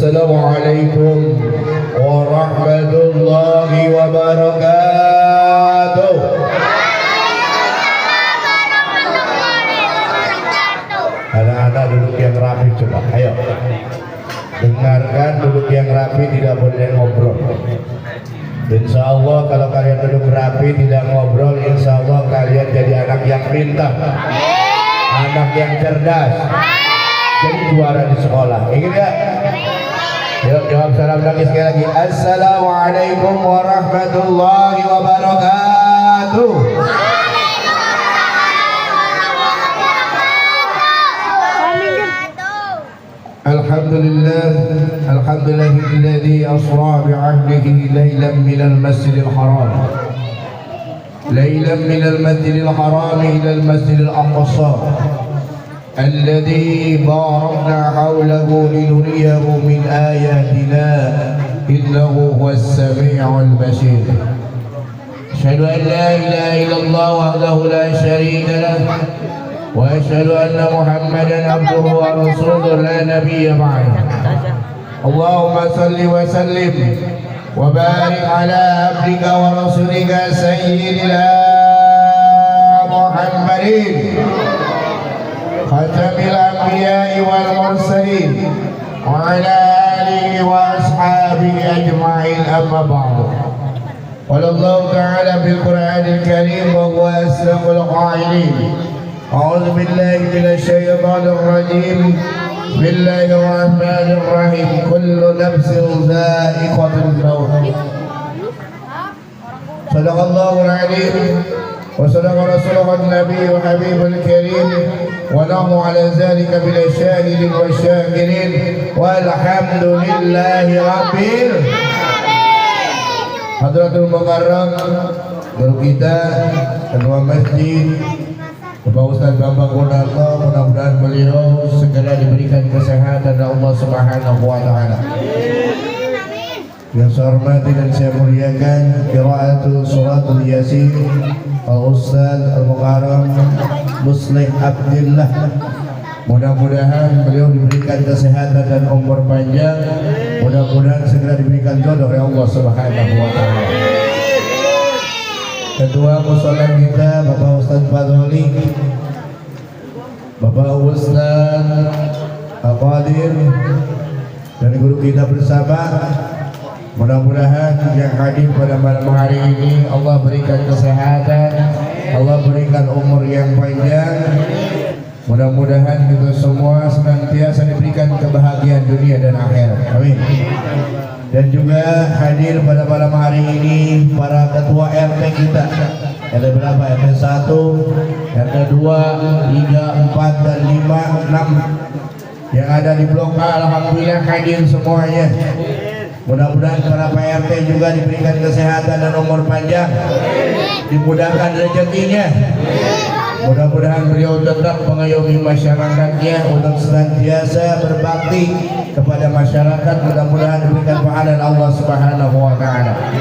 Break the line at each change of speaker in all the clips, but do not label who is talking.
Assalamualaikum warahmatullahi wabarakatuh. Anak-anak duduk yang rapi coba, ayo. Dengarkan, duduk yang rapi, tidak boleh ngobrol. Insya Allah kalau kalian duduk rapi tidak ngobrol, insya Allah kalian jadi anak yang pintar, anak yang cerdas, jadi juara di sekolah. Ingin gak? Yuk jawab salam lagi sekali lagi. Assalamualaikum warahmatullahi wabarakatuh. Alhamdulillahilladzi asra bi'abdihi laylan minal masjidil haram ilal masjidil aqsa alladzi barakna hawlahu linuriyahu min ayatina innahu huwas sami'ul basir. Asyhadu an la ilaha illallah wahdahu la syarika lah wa asyhadu anna Muhammadan abduhu wa rasuluhu la nabiyya ba'dahu. Allahumma salli wa sallim wa barik ala abdika wa rasulika sayyidina Muhammadin khatamil anbiya'i wal mursalin wa ala alihi wa ashabihi ajma'in, amma ba'du. Qala Allah ta'ala bil Qur'anil Karim wa huwa asdaqul qa'ilin. A'udzu billahi minasy syaithanir rajim. Bismillahirrahmanirrahim. Kullu nafsin dha'iqatul maut. Shadaqallahul 'azim wa sadaqa rasuluhun nabiyyul habibul karim wa nahnu 'ala dzalika bil syahidin wasyakirin walhamdulillahi rabbil alamin. Hadratul Mukarram, guru kita, ketua masjid Bapak Ustaz Bambang Gunarto, mudah-mudahan beliau segera diberikan kesehatan dari Allah Subhanahu wa Ta'ala. Yang saya hormati dan saya muliakan qiraatul suratul Yasin Al Ustaz Al Mukarram Muslih Abdillah. Mudah-mudahan beliau diberikan kesehatan dan umur panjang. Mudah-mudahan segera diberikan jodoh oleh Allah Subhanahu wa Ta'ala. Ketua musola kita Bapak Ustaz Fadholi, Bapak Ustaz Al-Qadir, dan guru kita bersama. Mudah-mudahan yang hadir pada malam hari ini Allah berikan kesehatan, Allah berikan umur yang panjang. Mudah-mudahan kita semua senantiasa diberikan kebahagiaan dunia dan akhirat. Amin. Dan juga hadir pada malam hari ini para ketua RT kita. RT berapa? RT 1, RT 2, 3, 4, dan 5, 6 yang ada di Blok A. Alhamdulillah hadir semuanya. Mudah-mudahan para PRT juga diberikan kesehatan dan umur panjang, dimudahkan rezekinya. Mudah-mudahan beliau tetap mengayomi masyarakatnya untuk senantiasa berbakti kepada masyarakat. Mudah-mudahan diberikan pahala Allah Subhanahu wa Ta'ala.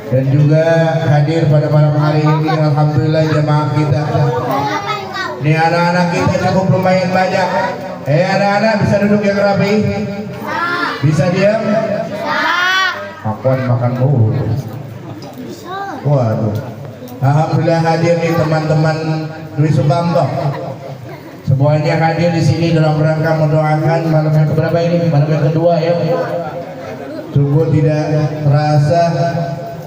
Dan juga hadir pada malam hari ini, alhamdulillah jemaah kita. Ini anak-anak kita cukup lumayan banyak. Anak-anak bisa duduk yang rapi? Bisa diam? Akuan makan mulu. Waduh. Alhamdulillah hadir nih teman-teman Dwi Sukamto. Semuanya hadir di sini dalam rangka mendoakan malam yang keberapa ini? Malam yang kedua ya. Sungguh tidak terasa,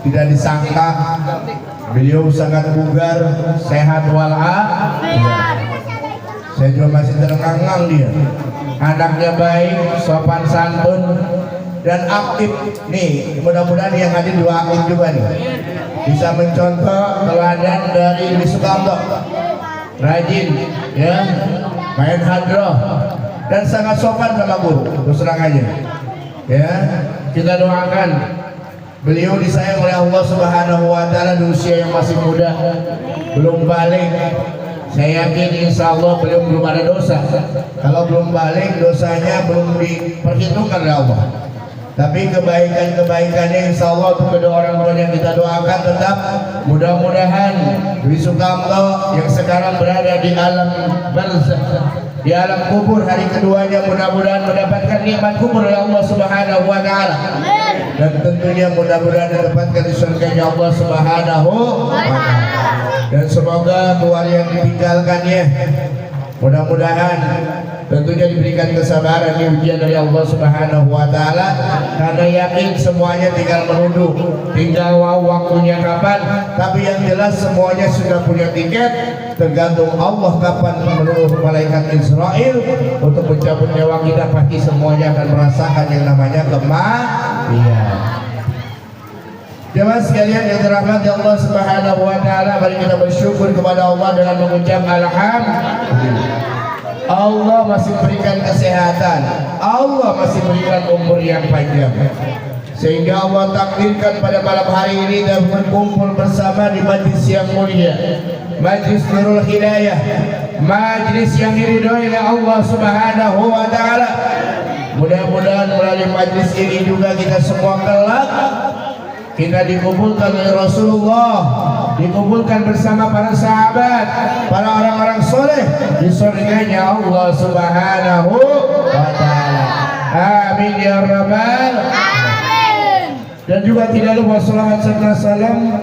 tidak disangka beliau sangat bugar, sehat walafiat. Saya juga masih terengang-engang dia. Anaknya baik, sopan santun, dan aktif. Nih, mudah-mudahan yang hadir juga aktif juga nih. Bisa mencontoh teladan dari Dwi Sukamto, rajin ya, main hadroh, dan sangat sopan sama guru. Terus terang aja ya, kita doakan beliau disayang oleh Allah Subhanahu wa Ta'ala di usia yang masih muda, belum balik. Saya yakin insya Allah beliau belum ada dosa. Kalau belum balik, dosanya belum diperhitungkan oleh Allah. Tapi kebaikan-kebaikannya insya Allah untuk kedua orang tua yang kita doakan tetap. Mudah-mudahan Dwi Sukamto yang sekarang berada di alam barzakh di alam kubur hari keduanya mudah-mudahan mendapatkan nikmat kubur oleh Allah Subhanahu wa taala. Dan tentunya mudah-mudahan mendapatkan di surganya Allah Subhanahu wa taala. Dan semoga keluarga yang ditinggalkannya mudah-mudahan tentunya diberikan kesabaran di ujian dari Allah Subhanahu wa taala, karena yakin semuanya tinggal menunggu, tinggal waktunya kapan. Tapi yang jelas semuanya sudah punya tiket, tergantung Allah kapan menurut malaikat Israel untuk mencabut nyawa kita. Pasti semuanya akan merasakan yang namanya kematian. Jemaah sekalian yang dirahmati Allah Subhanahu wa taala, mari kita bersyukur kepada Allah dengan mengucap alhamdulillah. Allah masih berikan kesehatan, Allah masih berikan umur yang panjang, sehingga Allah takdirkan pada malam hari ini dan berkumpul bersama di majlis yang mulia, majlis Nurul Hidayah, majlis yang diridhoi oleh Allah Subhanahu wa taala. Mudah-mudahan melalui majlis ini juga kita semua kelak kita dikumpulkan oleh Rasulullah, dikumpulkan bersama para sahabat, para orang-orang soleh di surganya Allah Subhanahu wa taala. Amin ya rabbal alamin. Dan juga tidak lupa salawat serta salam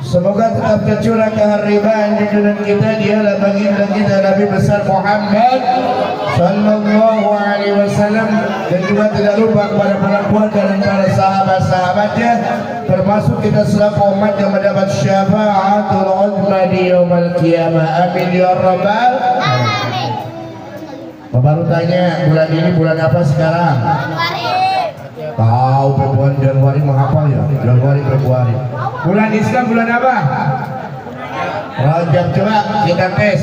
semoga tetap tercurah keharibaan junjungan kita, dialah baginda kita Nabi besar Muhammad sallallahu alaihi wasallam, dan juga tidak lupa kepada para keluarga dan para sahabat-sahabatnya, termasuk kita selaku umat yang mendapat syafaatul uzma di yaumil qiyamah. Amin ya rabbal alamin. Baru tanya bulan ini bulan apa sekarang? Tahu Februari, Januari menghafal ya? Januari, Februari. Bulan Islam bulan apa? Rajab. Coba kita tes.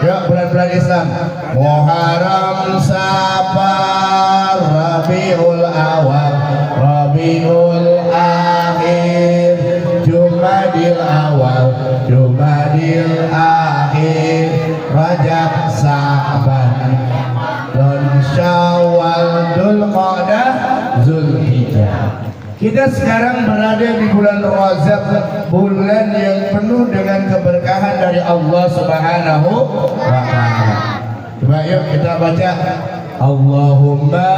Yuk bulan-bulan Islam. Muharram, Safar, Rabiul Awal, Rabiul Akhir, Jumadil Awal, Jumadil Akhir, Rajab, Sa'ban, dan Syawal, Dzulqa'dah, Zulhijjah. Kita sekarang berada di bulan Rajab, bulan yang penuh dengan keberkahan dari Allah Subhanahu wa taala. Coba yuk kita baca. Allahumma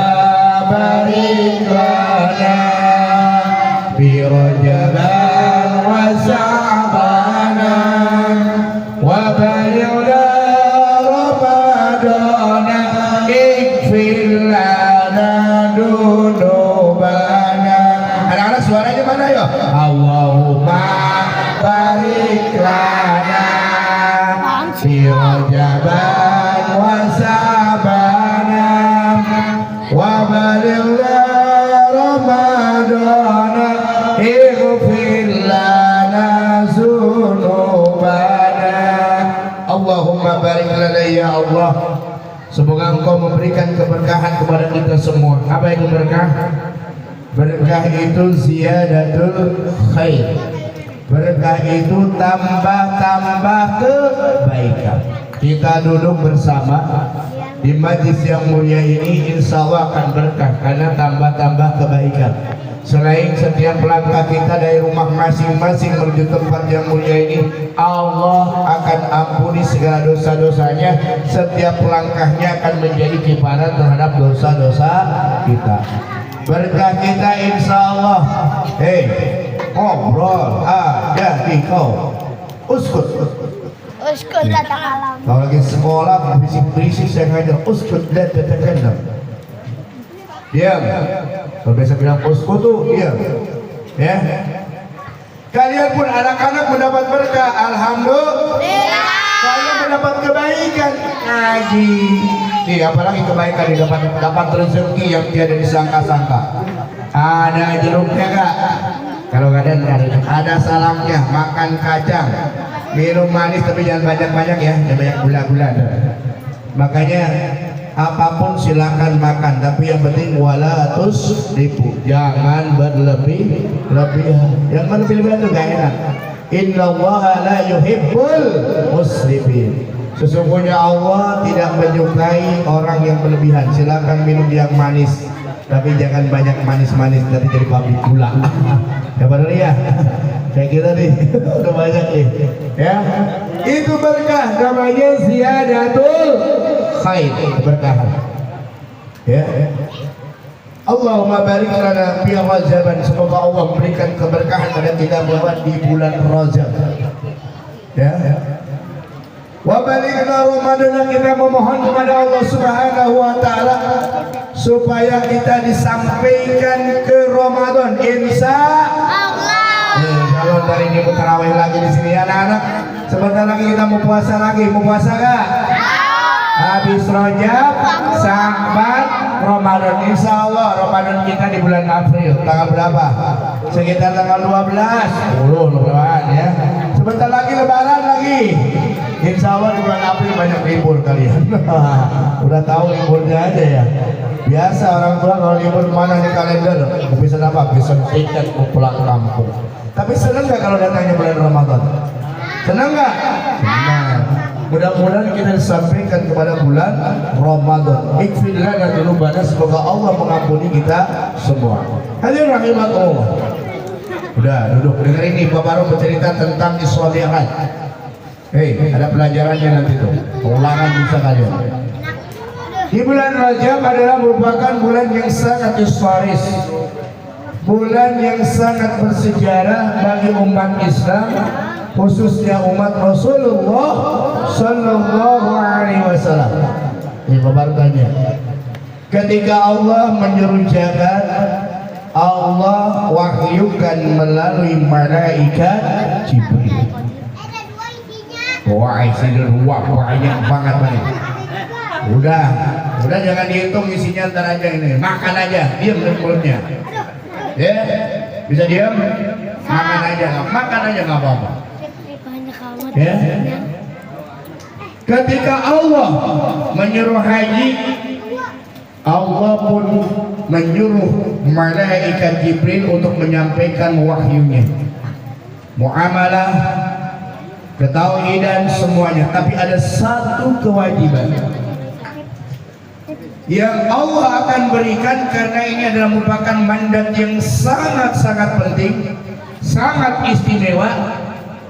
barik lana fi Rajab wa Sha'ban wa balighna Ramadan ighfir lana dunubana. Anak-anak suaranya mana ya? Allahumma barik lana fi Rajab wa Sha'ban wa balighna Ramadan ighfir lana dzunubana. Allahumma barik lana ya Allah, semoga Engkau memberikan keberkahan kepada kita semua. Apa itu berkah? Berkah itu ziyadatul khair. Berkah itu tambah-tambah kebaikan. Kita duduk bersama di majlis yang mulia ini, insya Allah akan berkah karena tambah-tambah kebaikan. Selain setiap langkah kita dari rumah masing-masing menuju tempat yang mulia ini, Allah akan ampuni segala dosa-dosanya. Setiap langkahnya akan menjadi kifarat terhadap dosa-dosa kita. Berkah kita insya Allah. Ngobrol ada di kau. Uskut la takalam. Kalau lagi sekolah berisik-berisik saya ngajar uskut la takalam. Diam. Kalau biasa bilang uskut tuh diam. Ya. Kalian pun anak-anak mendapat berkah, alhamdulillah. Kalian mendapat kebaikan ngaji. Nih, apalagi kebaikan dapat rezeki yang tiada disangka-sangka. Ada jeruknya enggak? Kalau nggak ada salangnya, makan kacang, minum manis tapi jangan banyak-banyak ya, jangan banyak gula-gula. Makanya apapun silakan makan, tapi yang penting wala tusrifu, jangan berlebih-lebihan. Yang berlebih-lebihan itu nggak enak. Innallaha la yuhibbul musrifin. Sesungguhnya Allah tidak menyukai orang yang berlebihan. Silakan minum yang manis, tapi jangan banyak manis-manis, nanti jadi pabrik gula. Ya benar ya. Kayak kita nih udah banyak nih. Ya, itu berkah namanya ziyadatul khair, keberkahan. Ya. Allahumma barik lana fi Rajaban, semoga Allah memberikan keberkahan pada kita di bulan Rajab. Ya. Wa balighna Ramadan, kita memohon kepada Allah Subhanahu wa taala supaya kita disampaikan ke Ramadan insya Allah. Kalau dari ini tarawih lagi di sini anak-anak, sebentar lagi kita mau puasa lagi. Mau puasa enggak? Habis Rajab, Sya'ban, Ramadan. Insya Allah Ramadan kita di bulan April. Tanggal berapa? Sekitar tanggal 12. Lebaran ya. Sebentar lagi Lebaran lagi. Insya Allah di bulan April banyak libur kalian. Udah tahu liburnya aja ya. Biasa orang tua kalau libur mana di kalender? Bisa apa? Bisa tiket mau pulang kampung. Tapi senang nggak kalau datangnya bulan Ramadan? Senang nggak? Senang. Mudah-mudahan kita disampaikan kepada bulan Ramadan. Ighfir lana dzunubana, semoga Allah mengampuni kita semua. Hadirin rahimakumullah. Udah duduk, dengar ini Pak Baru bercerita tentang Isra-Mi'raj. Hei, ada pelajarannya nanti tuh. Ulangan bisa kalian. Di bulan Rajab adalah merupakan bulan yang sangat historis, bulan yang sangat bersejarah bagi umat Islam, khususnya umat Rasulullah Sallallahu Alaihi Wasallam. Ini baru tanya. Ketika Allah menyuruh jagat, Allah wahyukan melalui malaikat Jibril. Wah, isinya banyak banget banget. Udah jangan dihitung isinya, ntar aja ini. Makan aja, diam dari mulutnya. Ya, bisa diam? Makan aja nggak apa-apa. Ya. Ketika Allah menyuruh haji, Allah pun menyuruh malaikat Jibril untuk menyampaikan wahyunya. Muamalah, ketauhidan semuanya, tapi ada satu kewajiban yang Allah akan berikan karena ini adalah merupakan mandat yang sangat-sangat penting, sangat istimewa.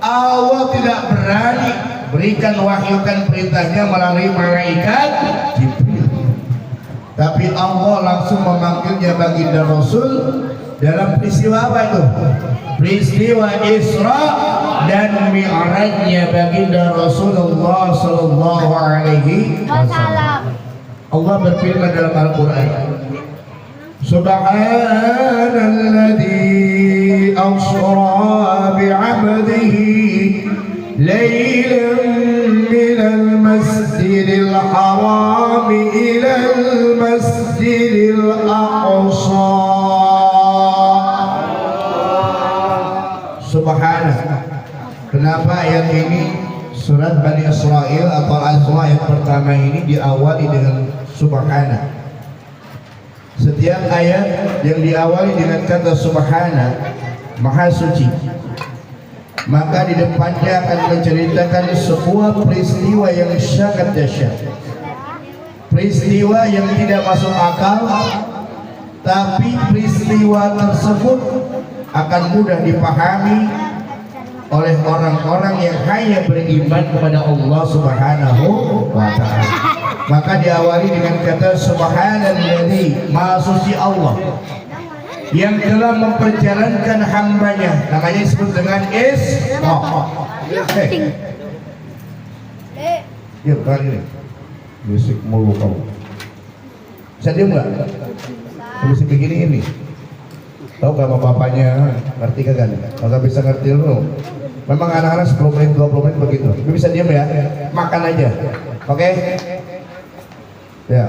Allah tidak berani berikan wahyukan perintahnya melalui malaikat Jibril, tapi Allah langsung memanggilnya baginda Rasul dalam peristiwa apa itu? Peristiwa Isra dan Mi'rajnya baginda Rasulullah Sallallahu Alaihi Wasallam. Allah berfirman dalam Al-Quran, Subhanalladzi asra bi'abdihi laylan minal masjidil haram ilal masjidil aqsa. Subhanallah. Kenapa ayat ini surat Bani Israel atau Al-Isra ayat pertama ini diawali dengan Subhana? Setiap ayat yang diawali dengan kata Subhana, Maha Suci, maka di depannya akan menceritakan sebuah peristiwa yang sangat dahsyat, peristiwa yang tidak masuk akal, tapi peristiwa tersebut akan mudah dipahami oleh orang-orang yang hanya beriman kepada Allah Subhanahu wa Ta'ala. Maka diawali dengan kata Subhanalladzi, Maha Suci Allah yang telah memperjalankan hambanya, namanya disebut dengan Isra. Ya kali ini musik mulu kamu. Bisa diem nggak? Musik begini ini. Tahu gak sama bapaknya? Ngerti kagak? Kalau bisa ngerti dulu. Memang anak-anak 10 menit 20 menit begitu. Bisa diem ya? Makan aja. Oke? Ya.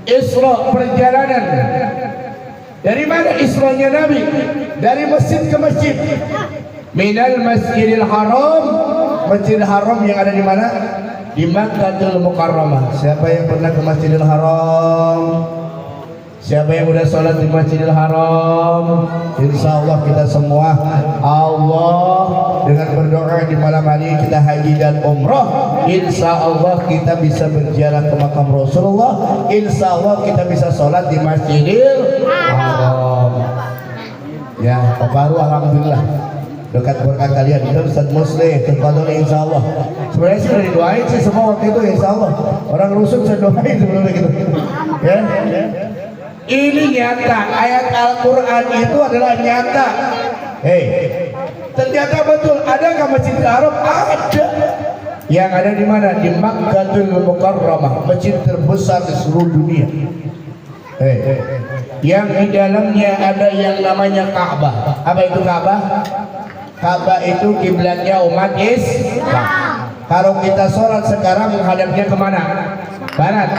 Isra, perjalanan. Dari mana Isra'nya Nabi? Dari masjid ke masjid. Minal Masjidil Haram, Masjidil Haram yang ada di mana? Di Makkatul Mukarramah. Siapa yang pernah ke Masjidil Haram? Siapa yang udah sholat di Masjidil Haram? Insya Allah kita semua, Allah dengan berdoa di malam hari kita haji dan umrah, insya Allah kita bisa berjalan ke makam Rasulullah, insya Allah kita bisa sholat di Masjidil Haram. Ya, Pak Baru alhamdulillah dekat berkat kalian. Itu Ustaz Muslim, terpantau insya Allah. Sebenarnya sih udah didoain sih semua waktu itu insya Allah. Orang rusuk saya doain sebelumnya gitu. Ya. Ini nyata, ayat Al-Quran itu adalah nyata. Hei, ternyata betul. Adakah Masjidil Haram? Ada. Yang ada di mana? Di Makkatul Mukarramah, masjid terbesar di seluruh dunia. Yang di dalamnya ada yang namanya Ka'bah. Apa itu Ka'bah? Ka'bah itu kiblatnya umat Islam. Kalau kita sholat sekarang menghadapnya kemana? Barat.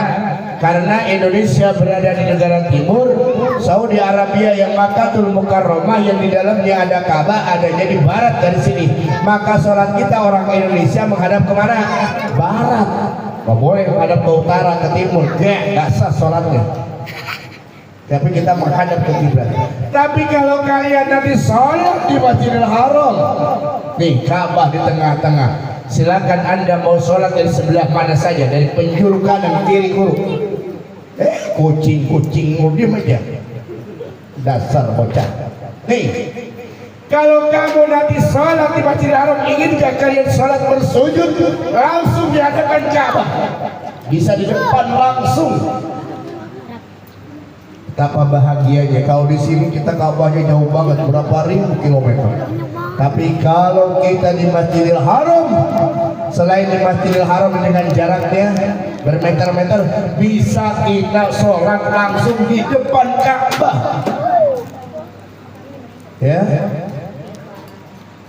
Karena Indonesia berada di negara timur, Saudi Arabia yang Makkatul Mukarramah yang di dalamnya ada Ka'bah adanya di barat dari sini. Maka sholat kita orang Indonesia menghadap kemana? Barat. Gak boleh menghadap ke utara, ke timur. Gak sah sholatnya. Tapi kita menghadap ke kiblat. Tapi kalau kalian nanti sholat di Masjidil Haram, nih Ka'bah di tengah-tengah, silakan anda mau sholat dari sebelah mana saja, dari penjuru kanan kiri kurung. Kucing diam aja, dasar bocah. Nih, kalau kamu nanti sholat di Masjidil Haram, inginkah kalian sholat bersujud langsung di hadapan Ka'bah? Bisa di depan langsung. Betapa bahagianya kalau di sini kita Ka'bahnya jauh banget, berapa ribu kilometer. Tapi kalau kita di Masjidil Haram, selain di Masjidil Haram dengan jaraknya bermeter-meter, bisa kita sholat langsung di depan Ka'bah. Ya.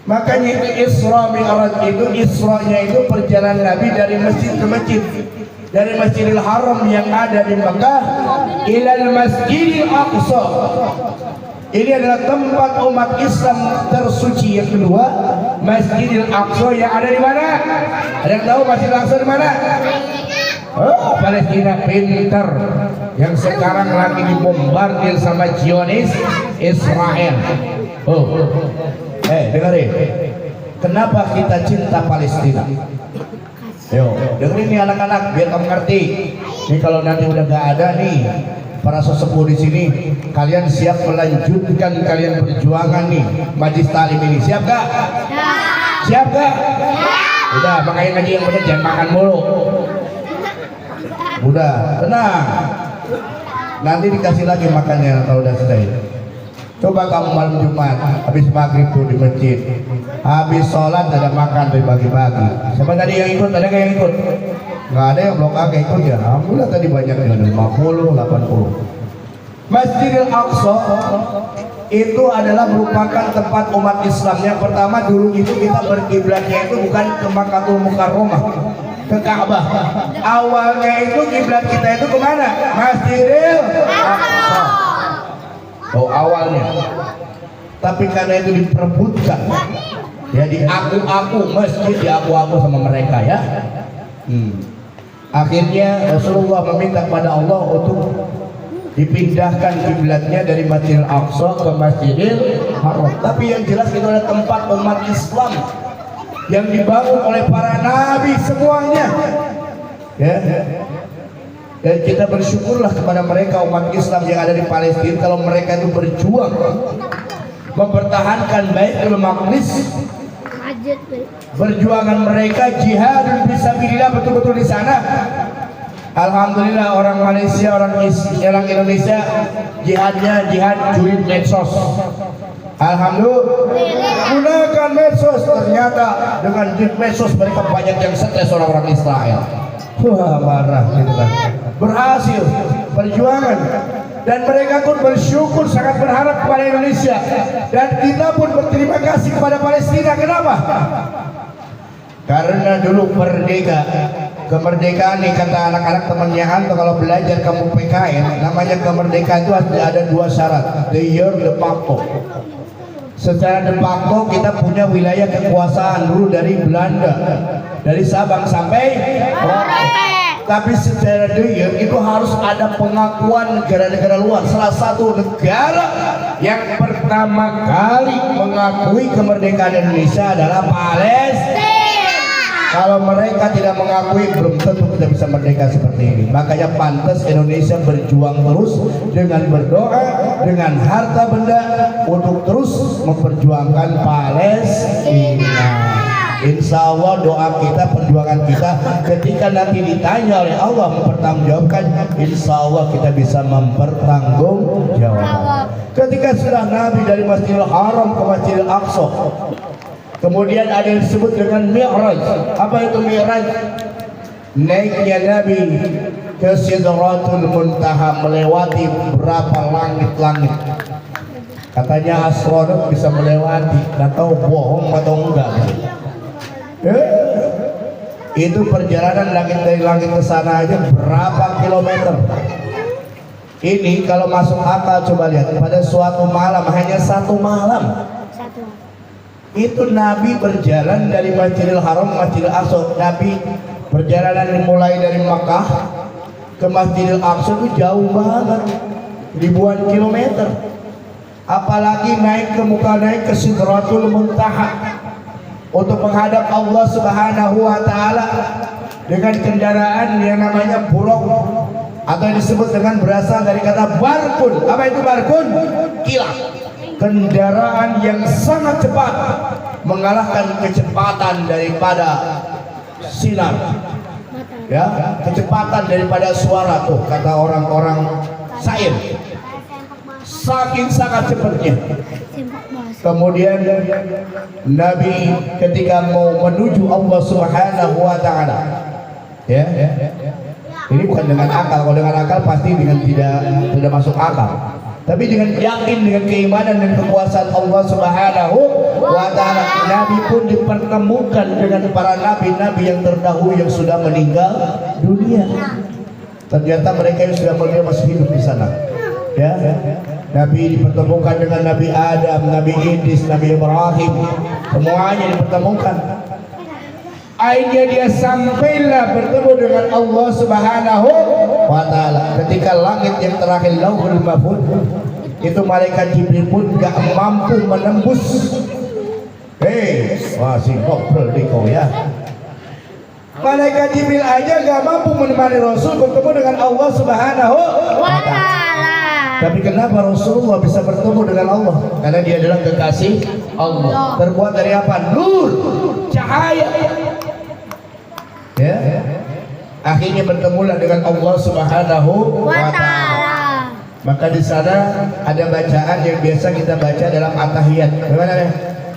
Makanya itu Isra Mi'raj itu, Isra'nya itu perjalanan Nabi dari masjid ke masjid. Dari Masjidil Haram yang ada di Mekah ilal Masjidil Aqsa. Ini adalah tempat umat Islam tersuci yang kedua, Masjidil Aqsa yang ada di mana? Ada yang tahu Masjidil Aqsa di mana? Oh, Palestina pintar. Yang sekarang lagi dibombardir sama Zionis Israel. Oh, dengerin. Kenapa kita cinta Palestina? Yo, dengerin nih anak-anak biar kamu ngerti. Ini kalau nanti udah gak ada nih para sesepuh di sini, kalian siap melanjutkan kalian perjuangan nih Majlis Ta'lim ini. Siap gak? Siap gak? Udah, makanya ngaji yang bener, jangan makan mulu. Udah, tenang. Nanti dikasih lagi makannya kalau udah selesai. Coba kamu malam Jumat habis maghrib tuh di masjid, habis sholat ada makan dibagi-bagi. Siapa tadi yang ikut? Ada nggak yang ikut? Nggak ada yang blok A ikut ya. Alhamdulillah tadi banyak yang ada 50, 80. Masjidil Aqsa itu adalah merupakan tempat umat Islam. Yang pertama dulu itu kita berkiblatnya itu bukan ke Makkatul Mukarramah, ke Ka'bah. Awalnya itu kiblat kita itu kemana? Masjidil Aqsa. Oh awalnya, tapi karena itu diperebutkan, ya diaku-aku masjid, diaku-aku sama mereka ya. Akhirnya Rasulullah meminta kepada Allah untuk dipindahkan kiblatnya dari Masjidil Aqsa ke Masjidil Haram. Tapi yang jelas itu adalah tempat umat Islam yang dibangun oleh para nabi semuanya. Ya. Dan kita bersyukurlah kepada mereka umat Islam yang ada di Palestina, kalau mereka itu berjuang mempertahankan Baitul Maqdis. Perjuangan mereka jihad fisabilillah betul-betul di sana. Alhamdulillah orang Malaysia, orang Indonesia jihadnya jihad julid medsos. Alhamdulillah gunakan medsos, ternyata dengan julid medsos mereka banyak yang stres orang-orang Israel. Wah marah gitu kan. Berhasil perjuangan dan mereka pun bersyukur, sangat berharap kepada Indonesia, dan kita pun berterima kasih kepada Palestina. Kenapa? Karena dulu merdeka, kemerdekaan nih kata anak-anak temannya Anto kalau belajar kamu PKN, namanya kemerdekaan itu ada dua syarat, de jure de facto. Secara de facto kita punya wilayah kekuasaan dulu dari Belanda, dari Sabang sampai Merauke. Tapi secara de jure itu harus ada pengakuan negara-negara luar. Salah satu negara yang pertama kali mengakui kemerdekaan Indonesia adalah Palestina. Kalau mereka tidak mengakui, belum tentu kita bisa merdeka seperti ini. Makanya pantas Indonesia berjuang terus dengan berdoa, dengan harta benda untuk terus memperjuangkan Palestina. Insya Allah doa kita, perjuangan kita ketika nanti ditanya oleh Allah mempertanggungjawabkan, insya Allah kita bisa mempertanggungjawabkan. Ketika sudah Nabi dari Masjidil Haram ke Masjidil Aqsa, kemudian ada yang disebut dengan Mi'raj. Apa itu Mi'raj? Naiknya Nabi ke Sidratul Muntaha, melewati berapa langit-langit. Katanya astronom bisa melewati, nggak tahu bohong atau enggak. Itu perjalanan langit dari langit ke sana aja berapa kilometer. Ini kalau masuk akal, coba lihat, pada suatu malam, hanya satu malam itu Nabi berjalan dari Masjidil Haram ke Masjidil Aqsa. Nabi perjalanan mulai dari Makkah ke Masjidil Aqsa itu jauh banget, ribuan kilometer. Apalagi naik ke Sidratul Muntaha untuk menghadap Allah Subhanahu wa Ta'ala dengan kendaraan yang namanya buruk, atau yang disebut dengan berasal dari kata barkun. Apa itu barkun? Kilat. Kendaraan yang sangat cepat, mengalahkan kecepatan daripada sinar, ya, kecepatan daripada suara, tuh kata orang-orang sair, saking sangat cepatnya. Kemudian Nabi ketika mau menuju Allah Subhanahu wa Ta'ala, ya, ini bukan dengan akal. Kalau dengan akal pasti dengan tidak masuk akal. Tapi dengan yakin, dengan keimanan dan kekuasaan Allah Subhanahu wa Ta'ala, Nabi pun dipertemukan dengan para nabi-nabi yang terdahulu yang sudah meninggal dunia. Ternyata mereka yang sudah meninggal masih hidup di sana. Ya, Nabi dipertemukan dengan Nabi Adam, Nabi Idris, Nabi Ibrahim, semuanya dipertemukan. Akhirnya dia sampailah bertemu dengan Allah Subhanahu wa Ta'ala. Ketika langit yang terakhir Lauhul Mahfuz, itu malaikat Jibril pun gak mampu menembus. Wah si ngobrol di kau ya. Malaikat Jibril aja gak mampu menemani Rasul bertemu dengan Allah Subhanahu wa Ta'ala. Tapi kenapa Rasulullah bisa bertemu dengan Allah? Karena dia adalah kekasih Allah. Terbuat dari apa? Nur, cahaya. Ya, akhirnya bertemulah dengan Allah Subhanahu wa Ta'ala. Maka di sana ada bacaan yang biasa kita baca dalam at-tahiyat. Bagaimana?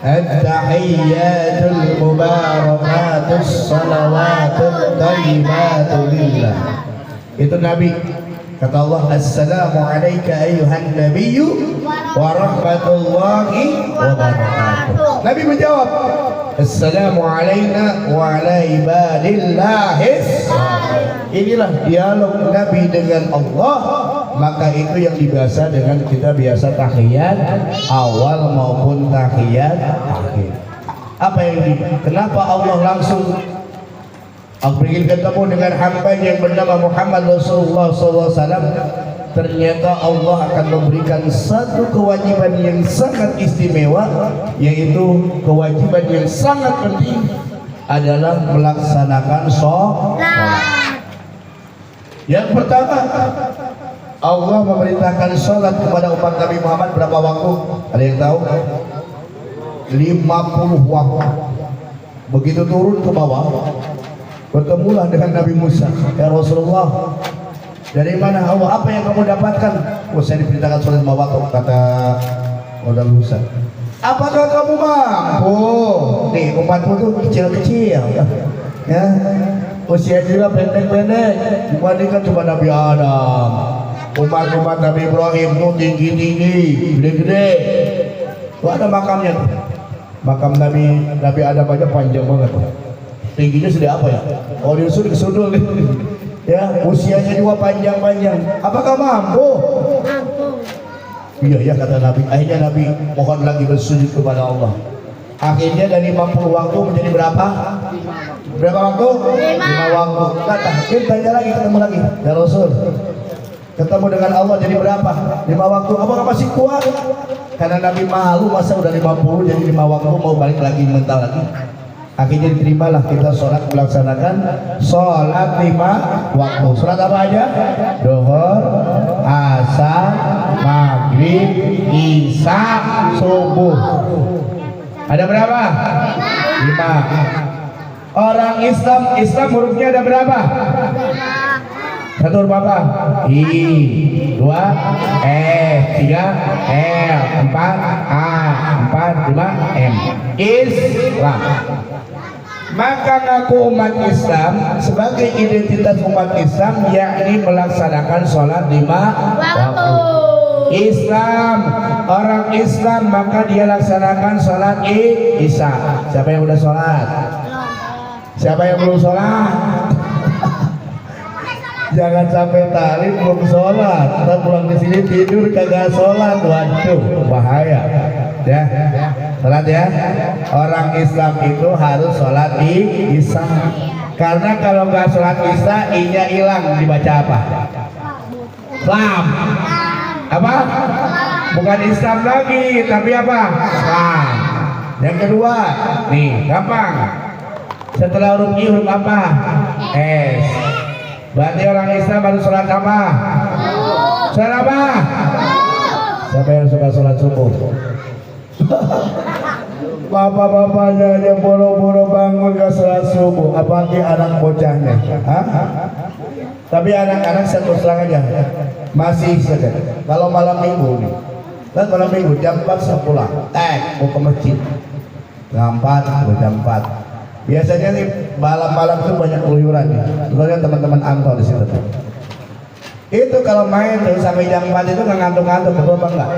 At-tahiyyatul mubarakatus salawatut thayyibatu lillah. Itu Nabi. Kata Allah, assalamu alayka ayyuhan nabiyyu wa rahmatullahi wa barakatuh. Nabi menjawab, assalamu alayna wa ala ibadillahis. Inilah dialog Nabi dengan Allah. Maka itu yang dibaca dengan kita biasa tahiyat awal maupun tahiyat akhir. Apa yang kenapa Allah langsung ingin ketemu dengan hambanya yang bernama Muhammad Rasulullah SAW? Ternyata Allah akan memberikan satu kewajiban yang sangat istimewa, yaitu kewajiban yang sangat penting adalah melaksanakan sholat. Yang pertama, Allah memerintahkan sholat kepada umat Nabi Muhammad berapa waktu? Ada yang tahu? 50 waktu. Begitu turun ke bawah, bertemulah dengan Nabi Musa. Ya Rasulullah, dari mana Allah? Apa yang kamu dapatkan? Oh, saya diperintahkan sholat 5 waktu, kata Nabi Musa. Apakah kamu mampu? Nih umatmu tuh kecil-kecil, ya, usia juga pendek-pendek dibandingkan cuma Nabi Adam. Umat-umat Nabi Ibrahim tuh tinggi-tinggi, gede-gede. Tuh ada makamnya tuh. Makam Nabi Adam aja panjang banget. Tingginya sudah apa ya? Oh diusut kesudul nih. Ya, usianya juga panjang-panjang. Apakah mampu? Mampu. Iya ya kata Nabi. Akhirnya Nabi mohon lagi bersujud kepada Allah. Akhirnya dari 50 waktu menjadi berapa? Berapa waktu? 5 waktu. Kata, kita tanya lagi, ketemu lagi. Ya Rasul, ketemu dengan Allah jadi berapa? 5 waktu. Apakah masih kuat? Karena Nabi malu masa udah 50 jadi 5 waktu mau balik lagi mental lagi. Akhirnya diterimalah kita sholat, melaksanakan sholat 5 waktu. Sholat apa aja? Duhur, asar, maghrib, isya, subuh. Ada berapa? 5. Orang Islam hurufnya ada berapa? 1 huruf apa? I, 2 3 L, 4 A, 4 5 M. Islam. Maka ngaku umat Islam sebagai identitas umat Islam, yakni melaksanakan sholat 5 waktu. Islam, orang Islam maka dia laksanakan sholat isya. Siapa yang udah sholat? Siapa yang belum sholat? Jangan sampai tarik belum sholat, kita pulang ke sini tidur kagak sholat, waduh bahaya. Ya, sholat ya. Orang Islam itu harus sholat isya. Karena kalau nggak sholat isya, i-nya hilang, dibaca apa? Islam. Apa? Bukan Islam lagi, tapi apa? Islam. Yang kedua, nih gampang. Setelah huruf I huruf apa? S. Berarti orang Islam harus sholat apa? Sholat apa? Siapa yang suka sholat subuh? Bapak-bapaknya aja boro-boro bangun ke sholat subuh, apalagi anak bocahnya. Hah? Tapi anak-anak saya terus terang aja masih saja. Kalau malam minggu nih, kan malam minggu jam 4 saya pulang, mau ke masjid. Jam 4, jam 4. Biasanya nih malam-malam itu banyak keluyuran nih. Keluyuran teman-teman Anto di situ. Itu kalau main tuh sampai jam 4 itu nggak ngantuk-ngantuk, betul apa enggak?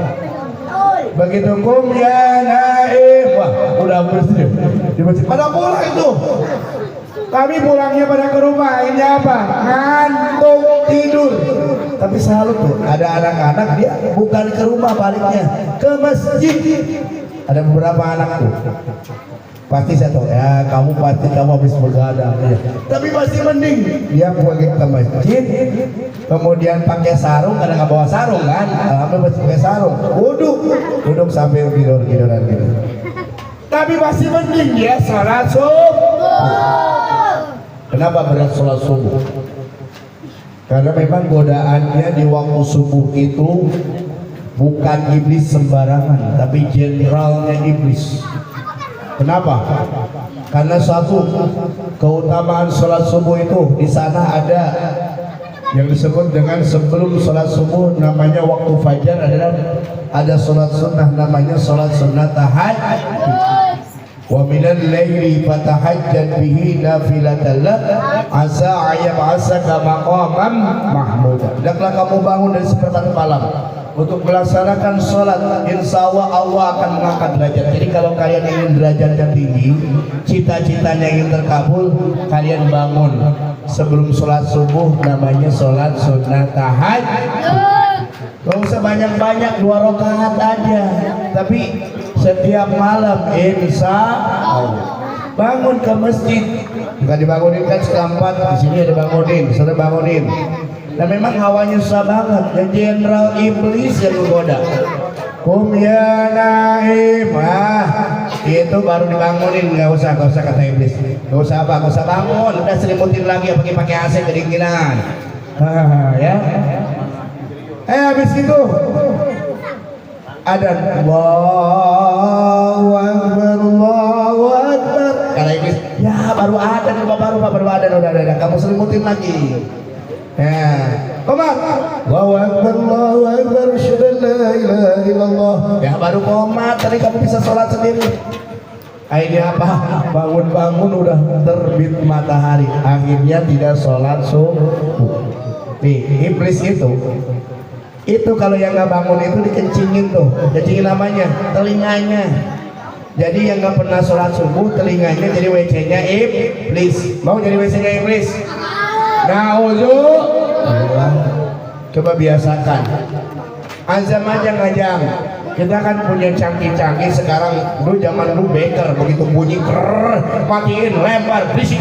Begitu kum ya naim, wah udah bersih di masjid. Pada pulang itu. Kami pulangnya pada ke rumah, ini apa? Ngantuk tidur. Tapi selalu tuh ada anak-anak dia bukan ke rumah baliknya, ke masjid. Ada beberapa anak tuh. Pasti saya tahu ya, kamu habis begadang ya. Tapi masih mending dia pergi ke masjid, kemudian pakai sarung, karena nggak bawa sarung kan, alhamdulillah masih pakai sarung, duduk sambil tiduran gitu. Tapi masih mending dia sholat subuh. Kenapa berat sholat subuh? Karena memang godaannya di waktu subuh itu bukan iblis sembarangan, tapi jenderalnya iblis. Kenapa? Karena satu keutamaan sholat subuh itu di sana ada yang disebut dengan sebelum sholat subuh namanya waktu fajar, ada sholat sunnah namanya sholat sunnah tahajud. Wa minal laili fatahajjad bihi nafilatan lak asa ayyab'asaka maqaman mahmuda. Hendaklah kamu bangun dari seperempat malam untuk melaksanakan sholat, insya Allah akan mengangkat derajat. Jadi kalau kalian ingin derajatnya tinggi, cita-citanya ingin terkabul, kalian bangun sebelum sholat subuh, namanya sholat sunnah tahajud. Gak usah banyak-banyak, 2 rakaat aja, tapi setiap malam insya Allah bangun ke masjid. Bukan dibangunin kan setengah 4, di sini ada bangunin, sudah bangunin. Dan memang hawanya susah banget, dan jenderal iblis yang menggoda. Kum ya naim, itu baru dibangunin, nggak usah kata iblis, nggak usah bangun, udah selimutin lagi, pakai AC kedinginan. Ya. Habis itu ada Allahu Akbar, Allahu Akbar. Kata iblis, ya baru ada, udah, kamu selimutin lagi. Ya, komat. Allahu Akbar, Allahu Akbar, asyhadu an la ilaha illallah. Ya baru komat, tadi kamu bisa sholat sendiri. Akhirnya apa? Bangun udah terbit matahari. Akhirnya tidak sholat subuh. Nih, iblis itu kalau yang nggak bangun itu dikencingin tuh. Kencingin namanya, telinganya. Jadi yang nggak pernah sholat subuh, telinganya jadi WC-nya iblis. Mau jadi WC-nya iblis? Coba biasakan. Azam aja ngajam. Kita kan punya canggih-canggih sekarang. Dulu zaman dulu beker, begitu bunyi matiin, lempar, berisik.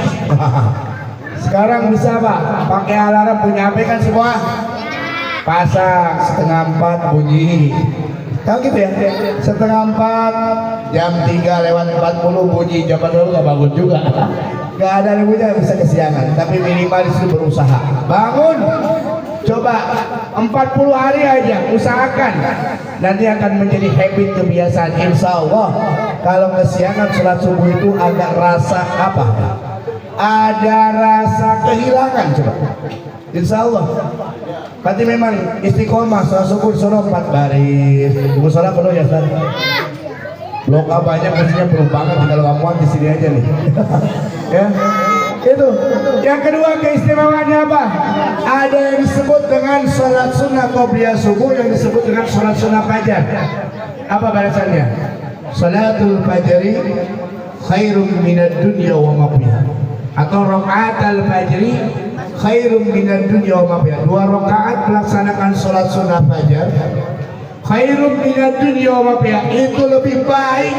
Sekarang bisa Pak, pakai alarm, punya HP kan semua. Pasang setengah 4 bunyi. Tahu gitu ya? Setengah 4, jam 3 lewat 40 bunyi jam 4 gak bangun juga. Gak ada ibunya bisa kesiangan, tapi minimal disuruh berusaha. Bangun, coba 40 hari aja, usahakan. Nanti akan menjadi habit, kebiasaan. Insya Allah, kalau kesiangan sholat subuh itu agak rasa apa? Ada rasa kehilangan coba. Insya Allah. Berarti memang istiqomah sholat subuh suruh 4 baris. Tunggu sholat penuh ya Ustaz. Blok A banyak mestinya perlu banget kalau kamu di sini aja nih. Ya. Itu. Yang kedua keistimewaannya apa? Ada yang disebut dengan sholat sunnah qobliyah subuh, yang disebut dengan sholat sunnah fajar. Apa balasannya? Salatul fajri khairum minad dunya wa ma fiha. Atau rakaatul fajri khairum minad dunya wa ma fiha. 2 rakaat melaksanakan sholat sunnah fajar khairum minad dunya wa ma fiha, itu lebih baik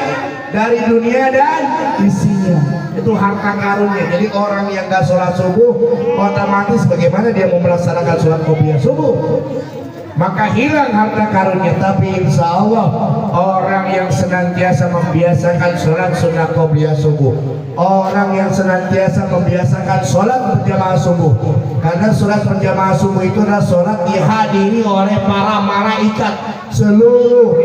dari dunia dan isinya. Itu harta karunnya. Jadi orang yang gak sholat subuh, otomatis bagaimana dia mau melaksanakan sholat qobliyah subuh? Maka hilang harta karunnya. Tapi insya Allah orang yang senantiasa membiasakan sholat sunnah qobliyah subuh, orang yang senantiasa membiasakan sholat berjamaah subuh, karena sholat berjamaah subuh itu adalah sholat dihadiri oleh para malaikat. Seluruh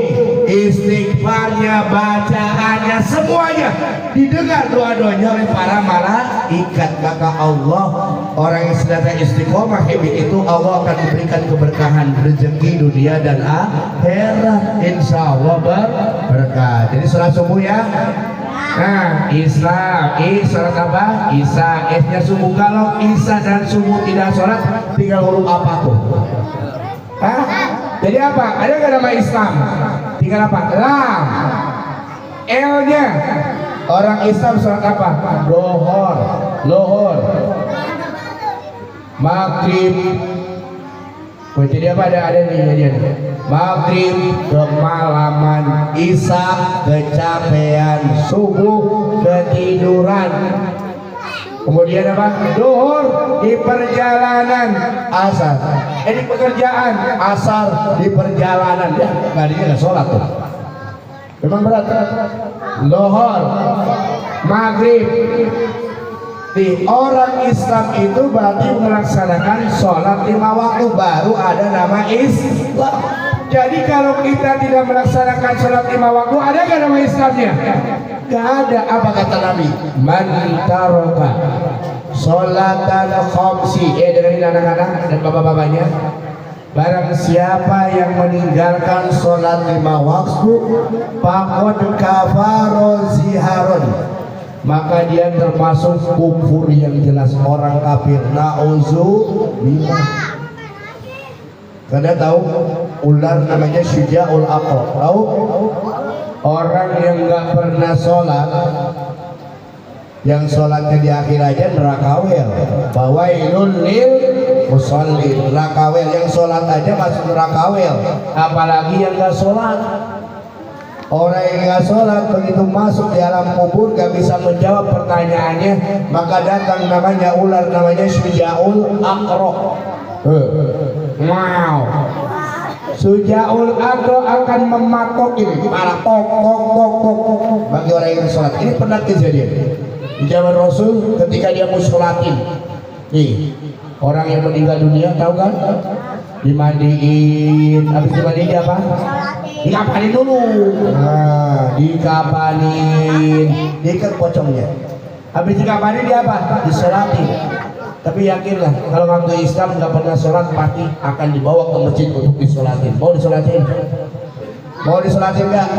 istighfarnya, bacaannya, semuanya didengar doa-doanya oleh para malaikat. Maka Allah, orang yang sedang istiqomah habit itu, Allah akan memberikan keberkahan rezeki dunia dan akhirat. Insya Allah berkah. Jadi sholat subuh ya. Nah, Islam, sholat apa? Isa, S-nya subuh. Kalau Isa dan subuh tidak sholat, tinggal huruf apa tuh? Hah? Jadi apa? Ada nggak nama Islam? Tinggal apa? Lam. L-nya. Orang Islam sholat apa? Lohor. Lohor. Maghrib. Jadi apa? Ada nih. Maghrib kemalaman, Isya kecapean, subuh ketiduran. Kemudian apa? Duhur di perjalanan, asar di pekerjaan, asar di perjalanan. Ya, tadinya nggak sholat tuh. Memang berat. Lohor, maghrib. Di orang Islam itu berarti melaksanakan sholat 5 waktu, baru ada nama Islam. Jadi kalau kita tidak melaksanakan sholat 5 waktu, ada nggak nama Islamnya? Gak ada. Apa kata Nabi? Man taraka sholatan khamsi. Dengerin anak-anak dan bapak-bapaknya. Barang siapa yang meninggalkan sholat 5 waktu, faqad kafara ziharon, maka dia termasuk kufur yang jelas, orang kafir. Nauzubillah. Karena tahu ular namanya syuja'ul aqrab. Tahu? Orang yang nggak pernah sholat, yang sholatnya di akhir aja nerakawel. Bawailul lil musallin. Nerakawel, yang sholat aja masuk nerakawel, apalagi yang nggak sholat. Orang yang nggak sholat begitu masuk di alam kubur gak bisa menjawab pertanyaannya, maka datang namanya ular, namanya syuja'ul aqrab. Wow. Syuja'ul aqrab akan mematok ini, para tok bagi orang yang sholat. Ini pernah kejadian di zaman Rasul ketika dia mau sholatin. Nih, orang yang meninggal dunia tahu kan? Dimandiin, habis dimandiin apa? Dikapanin dulu. Nah, dikapanin, diikat pocongnya. Habis dikapanin dia apa? Disolatin. Tapi yakinlah, kalau waktu Islam nggak pernah sholat, pasti akan dibawa ke masjid untuk disolatin. Mau disolatin? Mau disolatin nggak?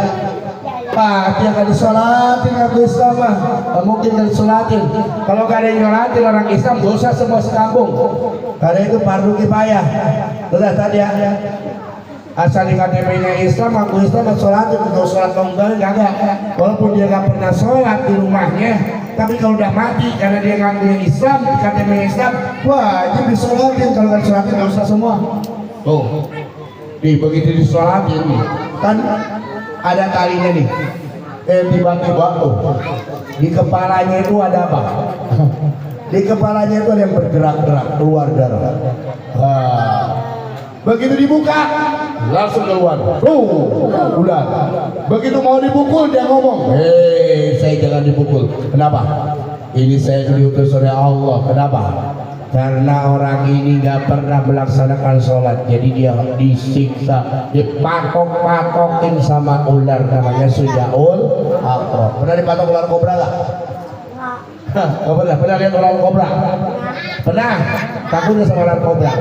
Pasti akan disolatin waktu Islam mah. Mungkin nggak disolatin. Kalau nggak ada yang nyolatin orang Islam, dosa semua sekampung. Karena itu fardu kifayah. Sudah tadi ya. Asal di KTP-nya Islam, aku Islam nggak sholatin, kalau sholat enggak ada. Walaupun dia nggak pernah sholat di rumahnya, tapi kalau udah mati karena dia ngaku Islam, di KTP Islam, wajib disolatin. Kalau nggak disolatin dosa semua. Tuh, nih begitu disolatin nih, kan ada talinya nih. Tiba-tiba tuh di kepalanya itu ada apa? Di kepalanya itu ada yang bergerak-gerak, keluar darah. Begitu dibuka, langsung keluar. Ular. Begitu mau dipukul dia ngomong, "Hei, saya jangan dipukul." Kenapa? Ini saya diutus oleh Allah. Kenapa? Karena orang ini nggak pernah melaksanakan sholat, jadi dia disiksa, dipatok-patokin sama ular namanya Sujaul Aqrab. Pernah dipatok ular kobra nggak? Pernah lihat ular kobra? Pernah? Takutnya sama ular kobra?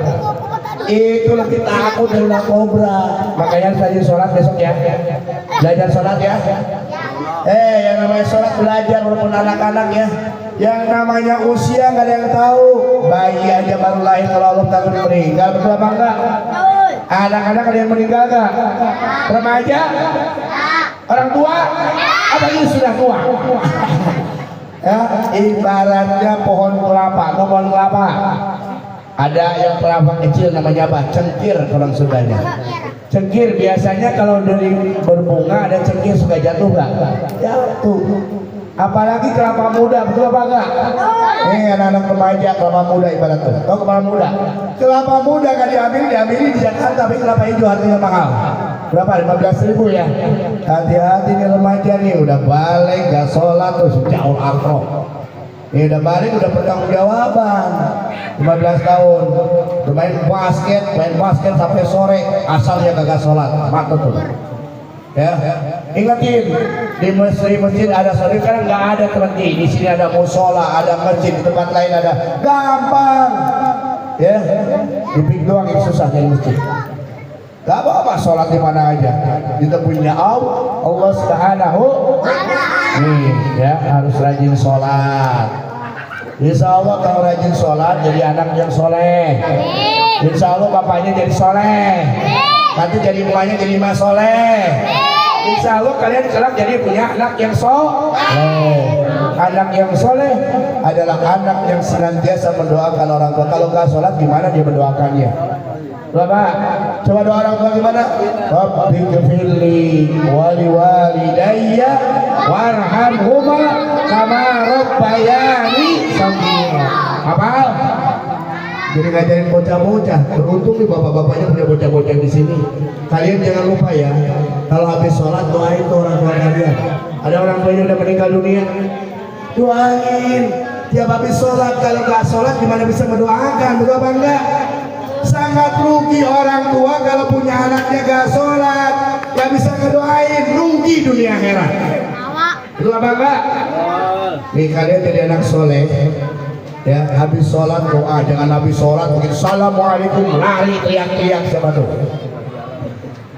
Itu lebih takut dari ular kobra. Makanya rajin sholat besok ya. Belajar sholat ya. Yang namanya sholat belajar walaupun anak-anak ya. Yang namanya usia nggak ada yang tahu. Bayi aja baru lahir kalau Allah takut meninggal, betul apa enggak? Anak-anak ada yang meninggal nggak? Remaja? Orang tua? Apa ini sudah tua? Ya, ibaratnya pohon kelapa, pohon kelapa. Ada yang kelapa kecil namanya apa? Cengkir orang Sundanya. Cengkir biasanya kalau dari berbunga ada cengkir suka jatuh nggak? Jatuh. Apalagi kelapa muda, betul apa enggak? Anak-anak remaja kelapa muda ibaratnya. Tahu kelapa muda? Kelapa muda kan diambil di Jakarta, tapi kelapa hijau harganya mahal. Berapa? 15.000 ya. Hati-hati nih remaja nih, udah balik gak sholat tuh Sujaul Aqrab. Ini udah balik, udah bertanggung jawaban. 15 tahun, main basket sampai sore, asalnya kagak sholat, mati tuh. Ya, ingatin di masjid ada sholat, kan nggak ada terhenti. Di sini ada musola, ada masjid, di tempat lain ada, gampang. Ya, di pik doang yang susah dari masjid. Gak apa-apa sholat di mana aja. Kita punya Allah Subhanahu. Nih, ya harus rajin sholat. Insya Allah kalau rajin sholat jadi anak yang soleh. Insya Allah bapaknya jadi soleh. Nanti jadi emaknya jadi emak soleh. Insya Allah kalian kelak jadi punya anak yang soleh. Anak yang soleh adalah anak yang senantiasa mendoakan orang tua. Kalau nggak sholat gimana dia mendoakannya? Bapak, coba doa orang tua gimana? Rabbi ghfirli wali walidayya warhamhuma kama rabbayani shaghira. Apa? Jadi ngajarin bocah-bocah. Beruntung nih bapak-bapaknya punya bocah-bocah di sini. Kalian jangan lupa ya, kalau habis sholat doain tuh orang tua kalian. Ada orang tua yang udah meninggal dunia, doain. Tiap habis sholat, kalau nggak sholat gimana bisa mendoakan? Betul apa enggak? Sangat rugi orang tua kalau punya anaknya gak sholat, gak bisa ngedoain, rugi dunia akhirat. Itu apa enggak? Nih kalian jadi anak soleh, ya habis sholat doa, jangan habis sholat begitu assalamualaikum lari teriak-teriak siapa tuh?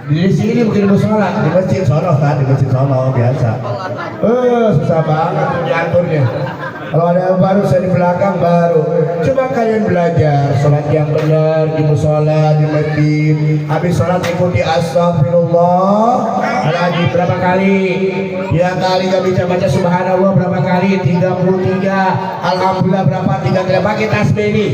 Di sini mungkin mau sholat di masjid sono kan, di masjid sono biasa. Susah banget diaturnya. Kalau ada yang baru saya di belakang baru. Coba kalian belajar sholat yang benar di musola, di masjid. Habis sholat ikuti astagfirullahaladzim berapa kali? 3 kali gak bisa baca subhanallah berapa kali? 33. Alhamdulillah berapa? 3 kali. Pakai tasbih ini.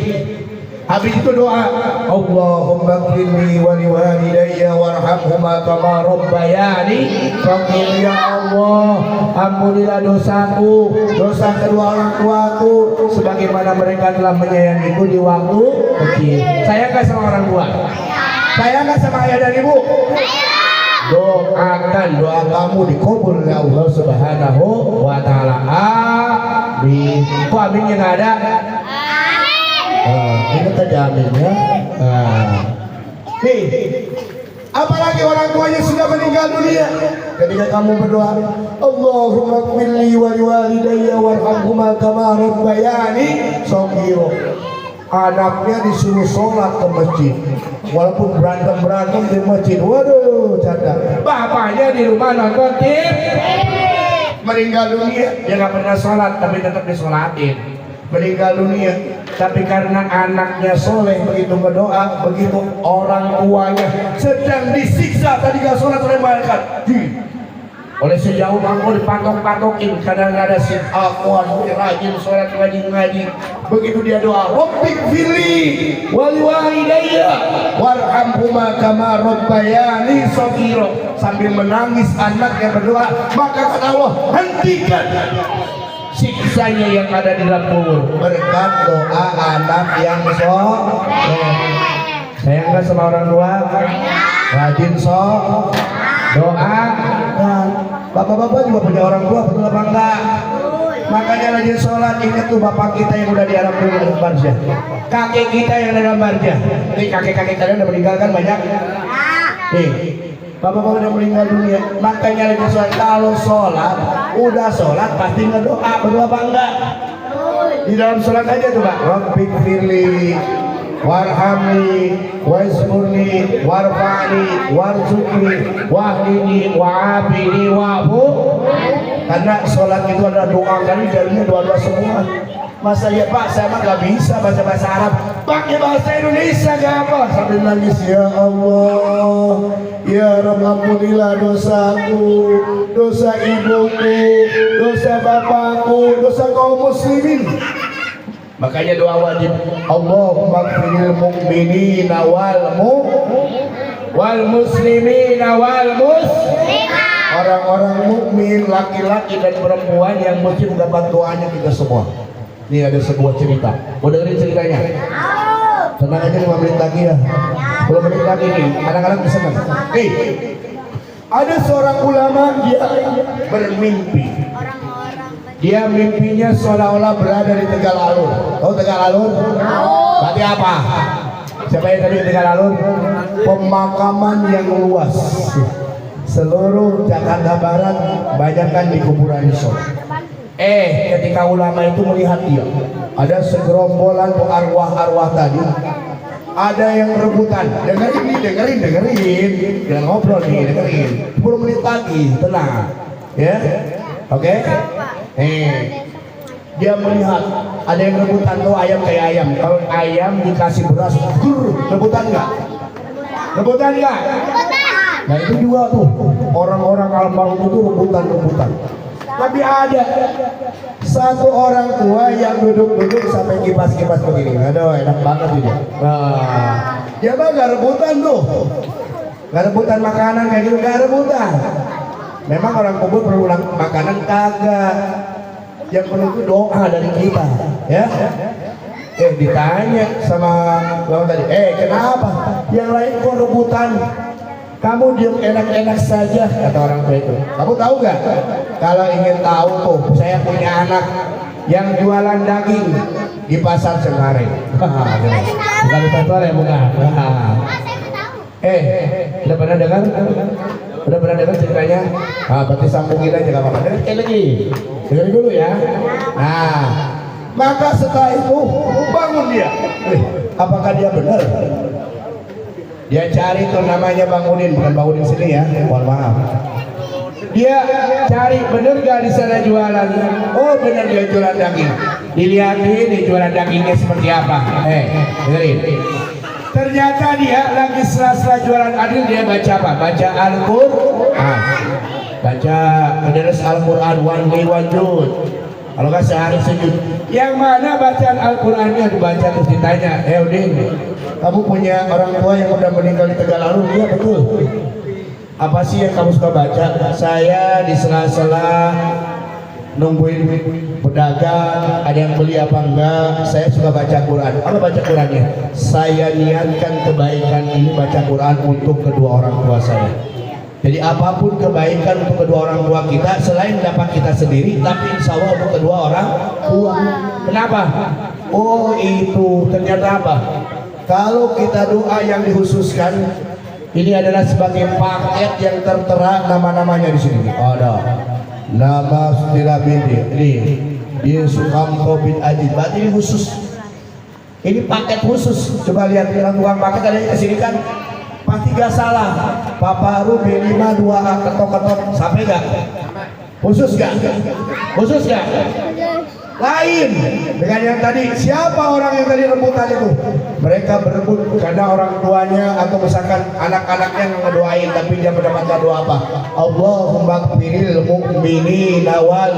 Habis itu doa, Allahumma qfirli wa liwalidayya warhamhuma kama rabbayani shaghira. Ya Allah, ampunilah dosaku, dosa kedua orang tuaku sebagaimana mereka telah menyayangiku di waktu kecil. Sayang gak sama orang tua? Sayang gak sama ayah dan ibu? Doakan, doa kamu dikabul oleh Allah Subhanahu wa taala. Amin. Kok aminnya nggak ada? Ini terjaminnya. Nih, apalagi orang tuanya sudah meninggal dunia. Ketika kamu berdoa, Allahumma qfirli wa liwalidayya warhamhuma kama rabbayani shaghira. Anaknya disuruh sholat ke masjid, walaupun berantem di masjid. Waduh, canda. Bapaknya di rumah nonton TV. Meninggal dunia, dia nggak pernah sholat, tapi tetap disolatin. Meninggal dunia, tapi karena anaknya soleh, begitu berdoa, begitu orang tuanya sedang disiksa tadi gak sholat oleh malaikat, oleh sejauh aku dipatok-patokin, kadang-kadang si aku rajin sholat, rajin ngaji. Begitu dia doa, Rabbi ghfirli wa liwalidayya warhamhuma kama rabbayani shaghira, sambil menangis anaknya berdoa, maka kata Allah, hentikan siksanya yang ada di dalam kubur berkat doa anak yang soleh. Sayang nggak sama orang tua? Rajin doa. Nah, bapak-bapak juga punya orang tua, betul apa enggak? Makanya rajin sholat. Ingat tuh bapak kita yang udah di alam barzah, kakek kita yang ada dalam barzah. Nih kakek-kakek kalian udah meninggal kan banyak? Nih, bapak-bapak udah meninggal dunia. Makanya rajin sholat. Kalau sholat, udah sholat pasti ngedoa, betul apa enggak? Di dalam sholat aja tuh Pak. Rabbik firli warhamni wasmurni warfani warzuqni wahdini wa'afini wa'fu. Karena sholat itu adalah doa, kali jadinya doa-doa semua. Masa ya Pak, saya mah gak bisa baca bahasa Arab, pakai bahasa Indonesia gak apa? Sambil nangis, ya Allah, ya Rabb, ampunilah dosaku, dosa ibuku, dosa bapakku, dosa kaum muslimin. Makanya doa wajib, Allahumma ighfiril mu'minina wal muslimina wal muslimat. Orang-orang mukmin laki-laki dan perempuan yang mesti mendapat doanya kita semua. Ini ada sebuah cerita. Mau dengerin ceritanya? Tenang aja 5 menit lagi ya. 10 menit lagi nih. Anak-anak bisa kan? Ada seorang ulama, dia bermimpi. Dia mimpinya seolah-olah berada di Tegal Alur. Tahu Tegal Alur? Berarti apa? Siapa yang tadi Tegal Alur? Pemakaman yang luas. Seluruh Jakarta Barat banyakkan di kuburan Islam. Ketika ulama itu melihat dia, ada segerombolan arwah-arwah tadi, ada yang rebutan. Dengerin, jangan ngobrol nih, dengerin. 10 menit lagi, tenang, ya, oke? Dia melihat ada yang rebutan tuh ayam kayak ayam. Kalau ayam dikasih beras, rebutan nggak? Rebutan nggak? Nah itu juga tuh orang-orang almarhum itu rebutan. Tapi ada satu orang tua yang duduk sampai kipas-kipas begini. Aduh, enak banget dia. Nah, dia mah gak rebutan tuh, gak rebutan makanan kayak gitu, gak rebutan. Memang orang kubur perlu makanan kagak. Yang perlu itu doa dari kita, ya. Ditanya sama lawan tadi, kenapa? Yang lain kok rebutan? Kamu diam enak-enak saja, kata orang tua itu. Kamu tahu gak? Kalau ingin tahu tuh, saya punya anak yang jualan daging di pasar Cengkareng. Bukan di pasar ya, bukan. Udah pernah dengar? Udah pernah dengar ceritanya? Berarti sambungin aja gak apa-apa. Dengar lagi. Dengar dulu ya. Nah, maka setelah itu bangun dia. Apakah dia benar? Dia cari tuh namanya bangunin, bukan bangunin sini ya, mohon maaf. Dia cari bener gak di sana jualan? Oh bener, dia jualan daging. Dilihatin nih jualan dagingnya seperti apa. Dengerin. Ternyata dia lagi sela-sela jualan adil, dia baca apa? Baca Al-Qur'an. Baca penulis Al-Qur'an one way one juz. Kalau nggak sehari sujud. Yang mana bacaan Al-Qur'annya dibaca terus ditanya, Udin, kamu punya orang tua yang udah meninggal di Tegal Alur? Iya betul. Apa sih yang kamu suka baca? Saya di sela-sela nungguin pedagang, ada yang beli apa enggak, saya suka baca Quran. Apa baca Qurannya? Saya niatkan kebaikan ini baca Quran untuk kedua orang tua saya. Jadi apapun kebaikan untuk kedua orang tua kita, selain dapat kita sendiri, tapi insya Allah untuk kedua orang tua. Kenapa? Oh itu ternyata apa? Kalau kita doa yang dikhususkan, ini adalah sebagai paket yang tertera nama-namanya di sini. Ada nama Sutila binti, ini Sukamto bin Ajid. Berarti ini khusus. Ini paket khusus. Coba lihat dalam tukang paket ada di sini kan. Pasti gak salah. Paparu B5 2A ketok-ketok sampai gak? Khusus gak? Khusus gak? Lain dengan yang tadi. Siapa orang yang tadi rebutan itu? Mereka berebut karena orang tuanya atau misalkan anak-anaknya ngedoain, tapi dia mendapatkan doa apa? Allahumma ighfiril mu'minina wal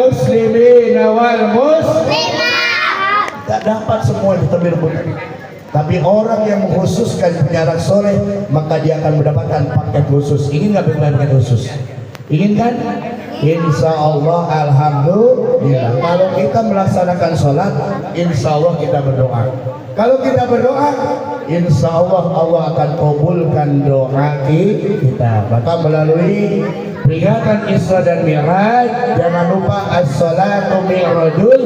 muslimina wal muslimat. Tak dapat semua itu berebut. Tapi orang yang mengkhususkan penyarak soleh, maka dia akan mendapatkan paket khusus. Ingin nggak paket khusus? Ingin kan? Insya Allah, alhamdulillah. Kalau kita melaksanakan sholat, insya Allah kita berdoa. Kalau kita berdoa, insya Allah Allah akan kabulkan doa kita. Maka melalui peringatan Isra dan Mi'raj, jangan lupa as-salatu mi'rajul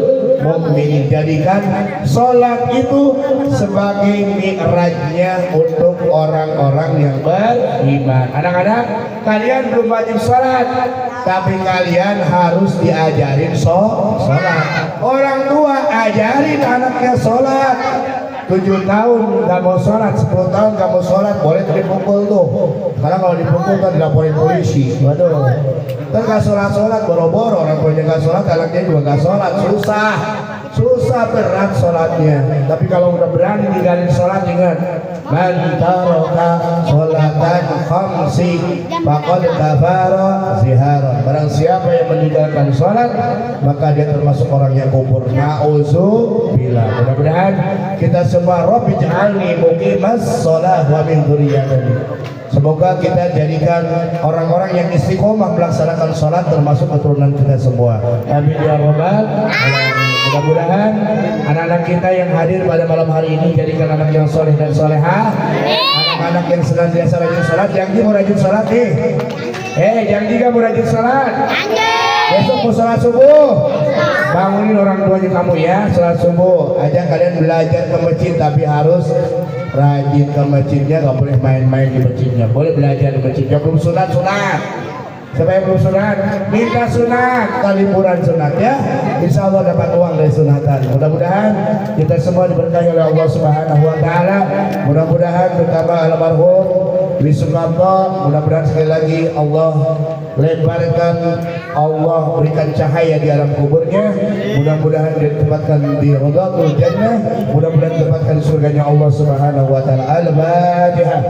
mu'min. Jadikan sholat itu sebagai mi'rajnya untuk orang-orang yang beriman. Anak-anak, kalian belum wajib sholat, tapi kalian harus diajarin sholat. Orang tua ajarin anaknya sholat. 7 tahun nggak mau sholat, 10 tahun nggak mau sholat, boleh dipukul tuh. Karena kalau dipukul kan dilaporin polisi. Waduh, kan nggak sholat boro-boro, orang tuanya nggak sholat, anaknya juga nggak sholat, susah berat sholatnya. Tapi kalau udah berani ninggalin sholat, ingat, man taraka sholatan khamsi faqad kafara zihara. Barang siapa yang meninggalkan sholat, maka dia termasuk orang yang kufur. Na'udzubillah. Mudah-mudahan kita semua Rabbi ij'alni muqimas shalah wa min dzurriyyati. Semoga kita jadikan orang-orang yang istiqomah melaksanakan sholat, termasuk keturunan kita semua. Amin ya rabbal alamin. Mudah-mudahan anak-anak kita yang hadir pada malam hari ini jadikan anak yang soleh dan solehah, anak-anak yang senantiasa rajin sholat. Yang mau rajin sholat nih, yang juga mau rajin sholat. Besok mau sholat subuh, bangunin orang tuanya kamu ya, sholat subuh. Ajak kalian belajar ke masjid, tapi harus rajin ke masjidnya, gak boleh main-main di masjidnya. Boleh belajar di masjidnya, belum sunat. Siapa yang belum sunat, minta sunat, liburan sunat ya. Insya Allah dapat uang dari sunatan. Mudah-mudahan kita semua diberkahi oleh Allah Subhanahu Wa Taala. Mudah-mudahan terutama almarhum Dwi Sukamto, mudah-mudahan sekali lagi Allah lebarkan, Allah berikan cahaya di alam kuburnya. Mudah-mudahan ditempatkan di Radhatul Jannah, mudah-mudahan ditempatkan di surganya Allah Subhanahu Wa Taala. Al-Fatihah.